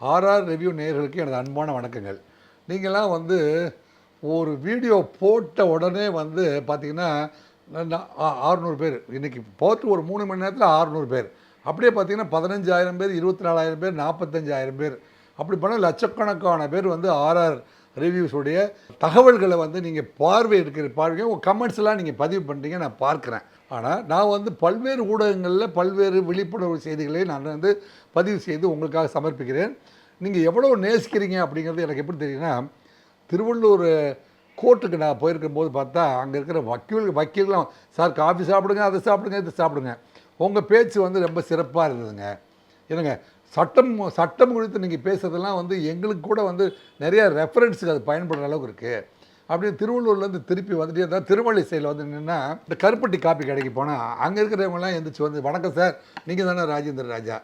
RR review நேயர்களுக்கு எனது அன்பான வணக்கங்கள். நீங்கள்லாம் வந்து ஒரு வீடியோ போட்ட உடனே வந்து பார்த்தீங்கன்னா 600 பேர் இன்றைக்கி போட்டு ஒரு 3 மணி நேரத்தில் 600 பேர், அப்படியே பார்த்தீங்கன்னா 15,000 பேர், 24,000 பேர், 45,000 பேர், அப்படி பண்ணால் லட்சக்கணக்கான பேர் வந்து ஆர்ஆர் ரிவ்யூஸுடைய தகவல்களை வந்து நீங்கள் பார்வையை உங்கள் கமெண்ட்ஸ்லாம் நீங்கள் பதிவு பண்ணுறீங்க, நான் பார்க்குறேன். ஆனால் நான் வந்து பல்வேறு ஊடகங்களில் பல்வேறு விழிப்புணர்வு செய்திகளை நான் வந்து பதிவு செய்து உங்களுக்காக சமர்ப்பிக்கிறேன். நீங்கள் எவ்வளோ நேசிக்கிறீங்க அப்படிங்கிறது எனக்கு எப்படி தெரியும்னா, திருவள்ளூர் கோர்ட்டுக்கு நான் போயிருக்கும்போது பார்த்தா அங்கே இருக்கிற வக்கீல்களாம் சார் காஃபி சாப்பிடுங்க, அதை சாப்பிடுங்க, இதை சாப்பிடுங்க, உங்கள் பேச்சு வந்து ரொம்ப சிறப்பாக இருந்ததுங்க. என்னங்க சட்டம் குறித்து நீங்கள் பேசுகிறதெல்லாம் வந்து எங்களுக்கு கூட வந்து நிறையா ரெஃபரன்ஸுக்கு அது பயன்படுற அளவுக்கு இருக்குது. அப்படின்னு திருவள்ளூர்லேருந்து திருப்பி வந்துட்டு இருந்தால் திருமழிசையில் வந்து நின்னா இந்த கருப்பட்டி காப்பி கடைக்கு போனால் அங்கே இருக்கிறவங்களாம் எந்திரிச்சு வந்து வணக்கம் சார், நீங்கள் தானே ராஜேந்திர ராஜா.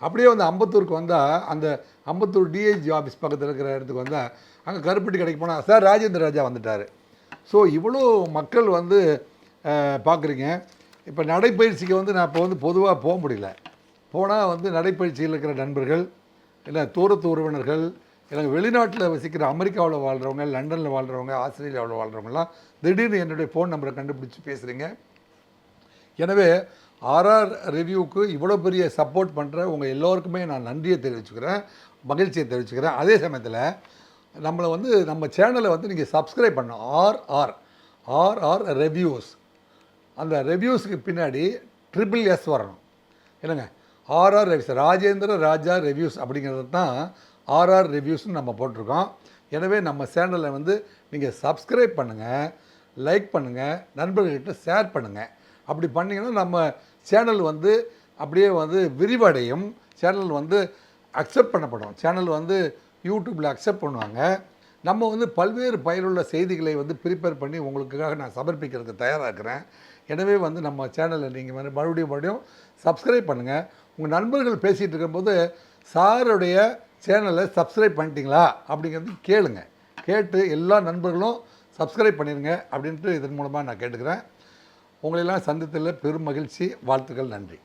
அப்படியே வந்து அம்பத்தூருக்கு வந்தால் அந்த அம்பத்தூர் டிஐஜி ஆஃபீஸ் பக்கத்தில் இருக்கிற இடத்துக்கு வந்தால் அங்கே கருப்பட்டி கடைக்கு போனால் சார் ராஜேந்திர ராஜா வந்துட்டார். ஸோ இவ்வளோ மக்கள் வந்து பார்க்குறீங்க. இப்போ நடைப்பயிற்சிக்கு வந்து நான் இப்போ வந்து பொதுவாக போக முடியல. போனால் வந்து நடைப்பயிற்சியில் இருக்கிற நண்பர்கள், இல்லை தூரத்து உறவினர்கள், எனக்கு வெளிநாட்டில் வசிக்கிற அமெரிக்காவில் வாழ்கிறவங்க, லண்டனில் வாழ்கிறவங்க, ஆஸ்திரேலியாவில் வாழ்கிறவங்கலாம் திடீர்னு என்னுடைய ஃபோன் நம்பரை கண்டுபிடிச்சி பேசுகிறீங்க. எனவே ஆர்ஆர் ரிவ்யூவுக்கு இவ்வளோ பெரிய சப்போர்ட் பண்ணுற உங்கள் எல்லோருக்குமே நான் நன்றியை தெரிவிச்சுக்கிறேன், மகிழ்ச்சியை தெரிவிச்சுக்கிறேன். அதே சமயத்தில் நம்மளை வந்து நம்ம சேனலை வந்து நீங்கள் சப்ஸ்கிரைப் பண்ணணும். ஆர்ஆர் ரிவ்யூஸ், அந்த ரிவ்யூஸுக்கு பின்னாடி SSS வரணும். என்னங்க, ஆர்ஆர் ரிவ்யூஸ், ராஜேந்திர ராஜா ரிவ்யூஸ் அப்படிங்கிறது தான் ஆர்ஆர் ரிவ்யூஸ்னு நம்ம போட்டிருக்கோம். எனவே நம்ம சேனலை வந்து நீங்கள் சப்ஸ்கிரைப் பண்ணுங்கள், லைக் பண்ணுங்கள், நண்பர்கள்கிட்ட ஷேர் பண்ணுங்கள். அப்படி பண்ணிங்கன்னா நம்ம சேனல் வந்து அப்படியே வந்து விரிவடையும். சேனல் வந்து அக்செப்ட் பண்ணப்படும். சேனல் வந்து யூடியூப்பில் அக்செப்ட் பண்ணுவாங்க. நம்ம வந்து பல்வேறு பயனுள்ள செய்திகளை வந்து ப்ரிப்பேர் பண்ணி உங்களுக்காக நான் சமர்ப்பிக்கிறதுக்கு தயாராக இருக்கிறேன். எனவே வந்து நம்ம சேனலை நீங்கள் வந்து மறுபடியும் சப்ஸ்கிரைப் பண்ணுங்கள். உங்கள் நண்பர்கள் பேசிகிட்டு இருக்கும்போது சாருடைய சேனலை சப்ஸ்கிரைப் பண்ணிட்டீங்களா அப்படிங்கிறது கேளுங்க. கேட்டு எல்லா நண்பர்களும் சப்ஸ்கிரைப் பண்ணிடுங்க அப்படின்ட்டு இதன் மூலமாக நான் கேட்டுக்கிறேன். உங்களெல்லாம் சந்தித்ததில் பெரும் மகிழ்ச்சி. வாழ்த்துக்கள். நன்றி.